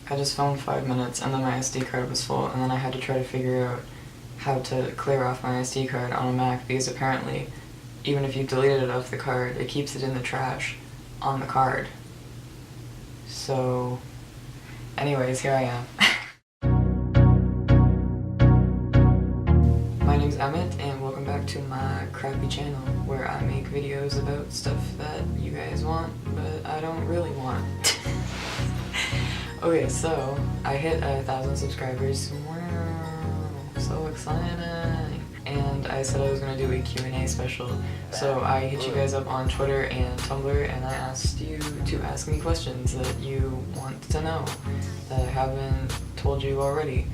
I just phoned 5 minutes and then my SD card was full, and then I had to try to figure out how to clear off my SD card on a Mac, because apparently even if you deleted it off the card, it keeps it in the trash on the card. So anyways, here I am. My name's Emmett, and welcome back to my crappy channel, where I make videos about stuff that you guys want, but I don't really want. Okay, so I hit 1,000 subscribers. Wow, so exciting! And I said I was gonna do a Q&A special, so I hit you guys up on Twitter and Tumblr, and I asked you to ask me questions that you want to know, that I haven't told you already,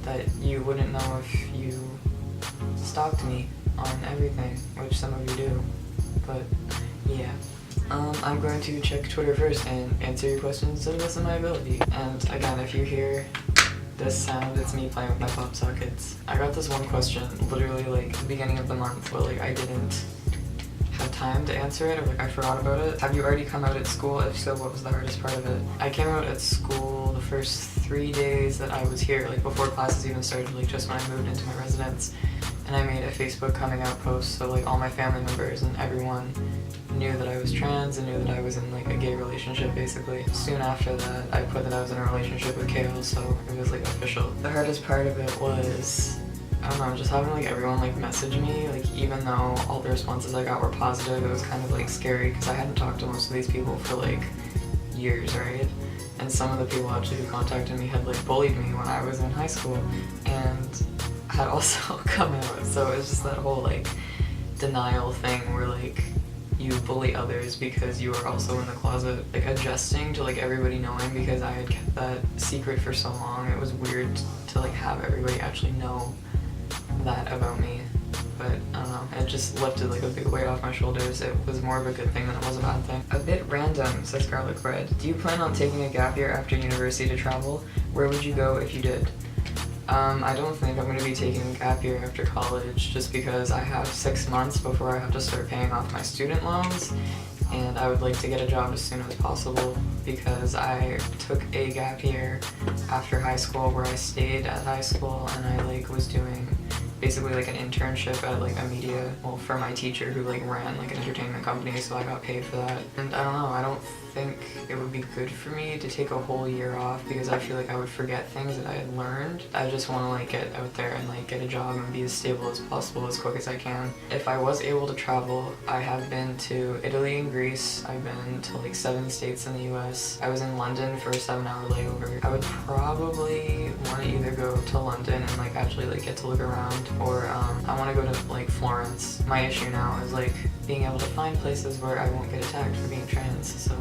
that you wouldn't know if you stalked me on everything, which some of you do, but yeah. I'm going to check Twitter first and answer your questions to the best of my ability. And again, if you hear this sound, it's me playing with my pop sockets. I got this one question literally like the beginning of the month, but like I didn't have time to answer it, or like I forgot about it. Have you already come out at school? If so, what was the hardest part of it? I came out at school the first 3 days that I was here, like before classes even started, like just when I moved into my residence. And I made a Facebook coming out post, so like all my family members and everyone knew that I was trans and knew that I was in like a gay relationship basically. Soon after that, I put that I was in a relationship with Kale, so it was like official. The hardest part of it was, I don't know, just having like everyone like message me, like even though all the responses I got were positive, it was kind of like scary because I hadn't talked to most of these people for like years, right? And some of the people actually who contacted me had like bullied me when I was in high school and had also come out, so it's just that whole like denial thing where like you bully others because you are also in the closet, like adjusting to like everybody knowing, because I had kept that secret for so long. It was weird to like have everybody actually know that about me, but I don't know, it just lifted like a big weight off my shoulders. It was more of a good thing than it was a bad thing. A bit random, says Garlic Bread. Do you plan on taking a gap year after university to travel? Where would you go if you did? I don't think I'm going to be taking a gap year after college, just because I have 6 months before I have to start paying off my student loans, and I would like to get a job as soon as possible, because I took a gap year after high school where I stayed at high school and I like was doing basically like an internship at like a media, well, for my teacher who like ran like an entertainment company, so I got paid for that. And I don't know, I don't think it would be good for me to take a whole year off, because I feel like I would forget things that I had learned. I just want to like get out there and like get a job and be as stable as possible as quick as I can. If I was able to travel, I have been to Italy and Greece. I've been to like 7 states in the US. I was in London for a 7-hour layover. I would probably want to either go to London and like actually like get to look around, or I want to go to like Florence. My issue now is like being able to find places where I won't get attacked for being trans, so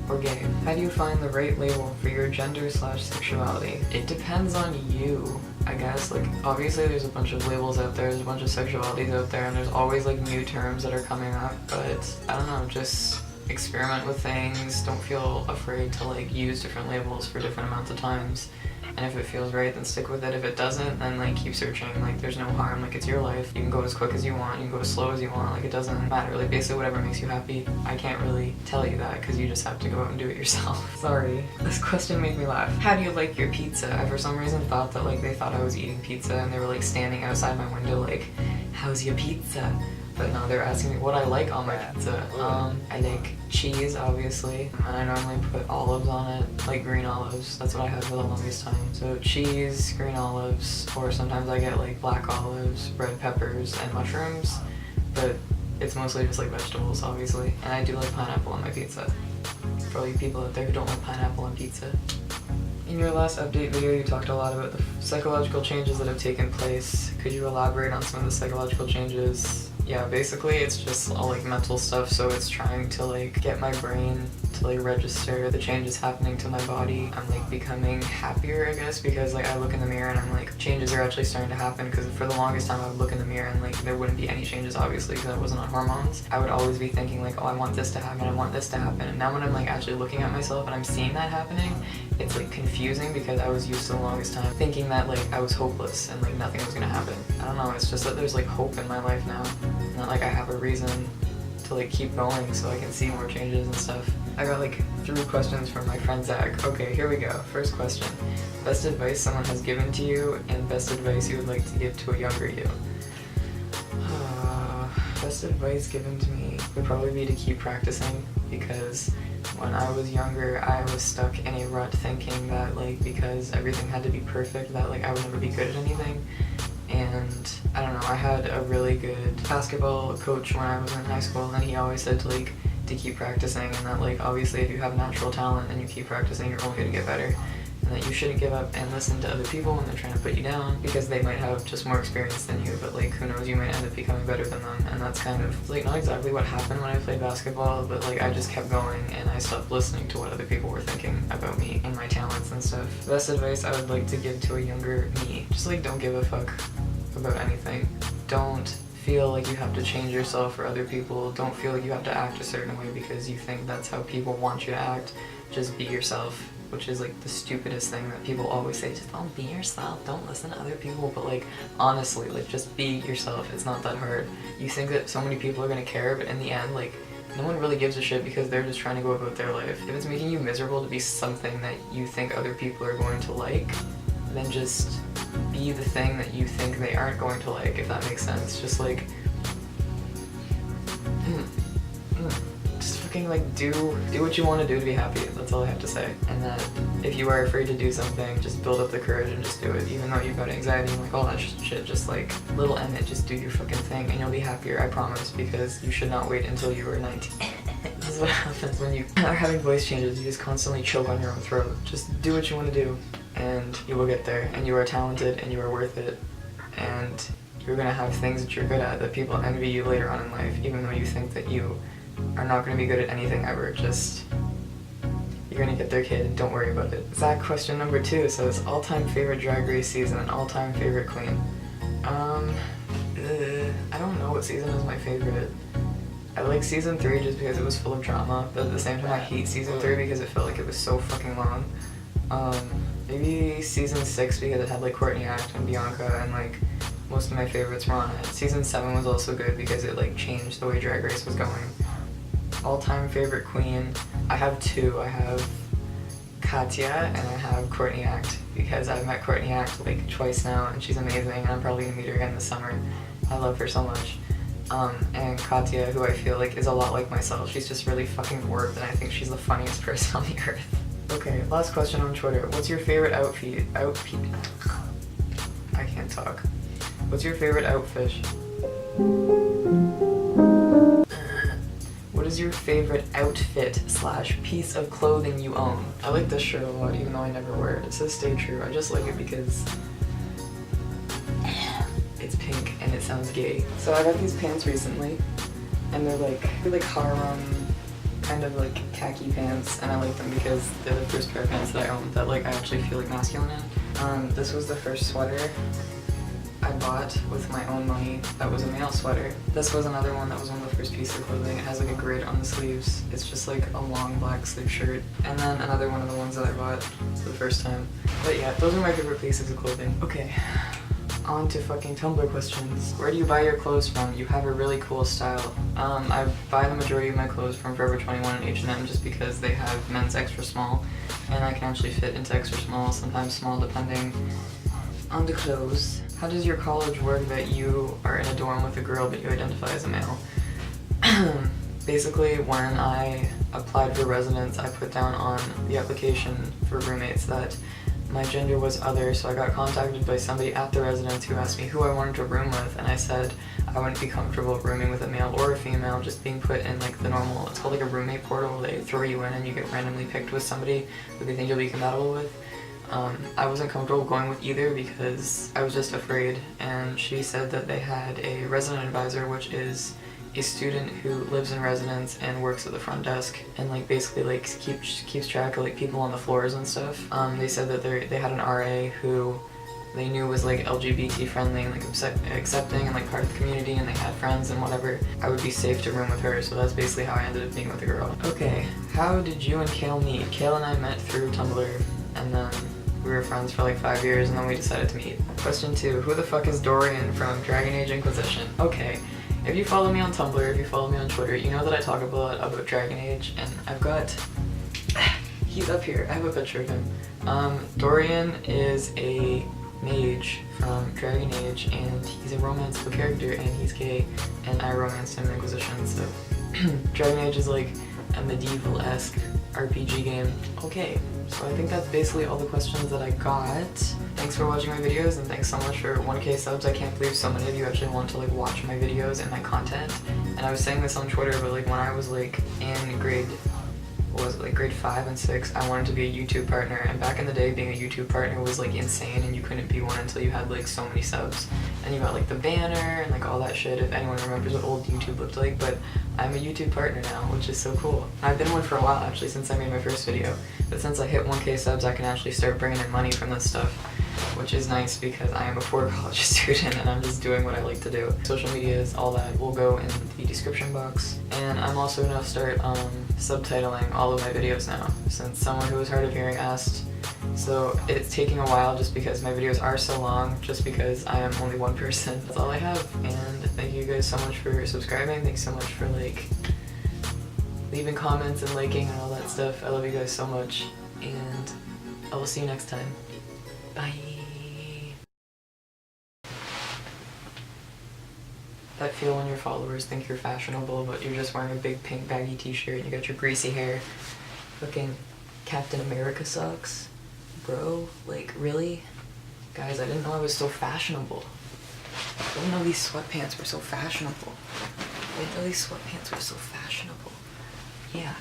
or gay. How do you find the right label for your gender/sexuality? It depends on you, I guess. Like obviously there's a bunch of labels out there, there's a bunch of sexualities out there, and there's always like new terms that are coming up, but I don't know, just experiment with things. Don't feel afraid to like use different labels for different amounts of times. And if it feels right, then stick with it. If it doesn't, then like keep searching. Like there's no harm, like it's your life. You can go as quick as you want, you can go as slow as you want, like it doesn't matter. Like basically whatever makes you happy. I can't really tell you that because you just have to go out and do it yourself. Sorry. This question made me laugh. How do you like your pizza? I for some reason thought that like they thought I was eating pizza and they were like standing outside my window like, how's your pizza? But no, they're asking me what I like on my pizza. I like cheese, obviously, and I normally put olives on it, like green olives. That's what I had for the longest time. So cheese, green olives, or sometimes I get like black olives, red peppers, and mushrooms, but it's mostly just like vegetables, obviously. And I do like pineapple on my pizza, for all you people out there who don't like pineapple on pizza. In your last update video, you talked a lot about the psychological changes that have taken place. Could you elaborate on some of the psychological changes? Yeah, basically it's just all like mental stuff, so it's trying to like get my brain to like register the changes happening to my body. I'm like becoming happier, I guess, because like I look in the mirror and I'm like, changes are actually starting to happen, because for the longest time I would look in the mirror and like there wouldn't be any changes, obviously, because I wasn't on hormones. I would always be thinking like, oh, I want this to happen, I want this to happen, and now when I'm like actually looking at myself and I'm seeing that happening, it's like confusing, because I was used to the longest time thinking that like I was hopeless and like nothing was gonna happen. I don't know, it's just that there's like hope in my life now, and that like I have a reason to like keep going so I can see more changes and stuff. I got like 3 questions from my friend Zach. Okay, here we go. First question. Best advice someone has given to you, and best advice you would like to give to a younger you. Best advice given to me would probably be to keep practicing, because when I was younger, I was stuck in a rut thinking that like because everything had to be perfect, that like I would never be good at anything. And I don't know, I had a really good basketball coach when I was in high school, and he always said to keep practicing, and that like obviously if you have natural talent and you keep practicing, you're only going to get better, and that you shouldn't give up and listen to other people when they're trying to put you down, because they might have just more experience than you, but like who knows, you might end up becoming better than them. And that's kind of like not exactly what happened when I played basketball, but like I just kept going and I stopped listening to what other people were thinking about me and my talents and stuff. Best advice I would like to give to a younger me, just like don't give a fuck about anything. Don't feel like you have to change yourself for other people. Don't feel like you have to act a certain way because you think that's how people want you to act. Just be yourself, which is like the stupidest thing that people always say. Just don't be yourself, don't listen to other people. But like honestly, like just be yourself. It's not that hard. You think that so many people are gonna care, but in the end, like no one really gives a shit because they're just trying to go about their life. If it's making you miserable to be something that you think other people are going to like, then just be the thing that you think they aren't going to like, if that makes sense. Just like just fucking like do what you want to do to be happy. That's all I have to say. And that if you are afraid to do something, just build up the courage and just do it, even though you've got anxiety and like all that shit. Just like little Emmett, just do your fucking thing and you'll be happier, I promise, because you should not wait until you are 19. This is what happens when you are having voice changes. You just constantly choke on your own throat. Just do what you want to do and you will get there, and you are talented and you are worth it, and you're gonna have things that you're good at that people envy you later on in life, even though you think that you are not gonna be good at anything ever. Just you're gonna get there, kid, and don't worry about it. Zach, question number 2 says all-time favorite Drag Race season and all-time favorite queen. I don't know what season is my favorite. I like season 3 just because it was full of drama, but at the same time I hate season 3 because it felt like it was so fucking long. Maybe season 6 because it had like Courtney Act and Bianca, and like most of my favorites were on it. Season 7 was also good because it like changed the way Drag Race was going. All-time favorite queen, I have 2. I have Katya and I have Courtney Act, because I've met Courtney Act like twice now and she's amazing, and I'm probably gonna meet her again this summer. I love her so much. And Katya, who I feel like is a lot like myself. She's just really fucking warped, and I think she's the funniest person on the earth. Okay, last question on Twitter. What's your favorite outfit? I can't talk. What's your favorite outfit? What is your favorite outfit / piece of clothing you own? I like this shirt a lot, even though I never wear it. It says stay true. I just like it because it's pink and it sounds gay. So I got these pants recently, and they're like harem, kind of like khaki pants, and I like them because they're the first pair of pants that I own that like I actually feel like masculine in. This was the first sweater I bought with my own money that was a male sweater. This was another one that was one of the first pieces of clothing. It has like a grid on the sleeves. It's just like a long black sleeve shirt. And then another one of the ones that I bought for the first time. But yeah, those are my favorite pieces of clothing. Okay. On to fucking Tumblr questions. Where do you buy your clothes from? You have a really cool style. I buy the majority of my clothes from Forever 21 and H&M just because they have men's extra small, and I can actually fit into extra small, sometimes small, depending on the clothes. How does your college work that you are in a dorm with a girl but you identify as a male? Basically, when I applied for residence, I put down on the application for roommates that my gender was other, so I got contacted by somebody at the residence who asked me who I wanted to room with, and I said I wouldn't be comfortable rooming with a male or a female, just being put in like the normal, it's called like a roommate portal. They throw you in and you get randomly picked with somebody who they think you'll be compatible with. I wasn't comfortable going with either because I was just afraid, and she said that they had a resident advisor, which is a student who lives in residence and works at the front desk and like basically like keeps track of like people on the floors and stuff. They said that they had an RA who they knew was like LGBT friendly and like accepting and like part of the community, and they had friends and whatever. I would be safe to room with her, so that's basically how I ended up being with the girl. Okay, how did you and Kale meet? Kale and I met through Tumblr, and then we were friends for like 5 years, and then we decided to meet. Question 2, who the fuck is Dorian from Dragon Age Inquisition? Okay. If you follow me on Tumblr, if you follow me on Twitter, you know that I talk a lot about Dragon Age, and I've got He's up here. I have a picture of him. Dorian is a mage from Dragon Age, and he's a romanceable character, and he's gay, and I romanced him in Inquisition, so Dragon Age is like a medieval-esque RPG game. Okay, so I think that's basically all the questions that I got. Thanks for watching my videos, and thanks so much for 1K subs. I can't believe so many of you actually want to like watch my videos and my content. And I was saying this on Twitter, but like when I was like in grade 5 and 6, I wanted to be a YouTube partner, and back in the day being a YouTube partner was like insane, and you couldn't be one until you had like so many subs, and you got like the banner and like all that shit, if anyone remembers what old YouTube looked like. But I'm a YouTube partner now, which is so cool. I've been one for a while actually, since I made my first video, but since I hit 1K subs I can actually start bringing in money from this stuff, which is nice because I am a poor college student and I'm just doing what I like to do. Social medias, all that will go in the description box. And I'm also going to start subtitling all of my videos now, since someone who was hard of hearing asked. So it's taking a while just because my videos are so long, just because I am only one person. That's all I have, and thank you guys so much for subscribing. Thanks so much for like leaving comments and liking and all that stuff. I love you guys so much, and I will see you next time. Bye. That feel when your followers think you're fashionable, but you're just wearing a big pink baggy t-shirt and you got your greasy hair. Fucking Captain America socks. Bro, like really? Guys, I didn't know I was so fashionable. I didn't know these sweatpants were so fashionable. I didn't know these sweatpants were so fashionable. Yeah.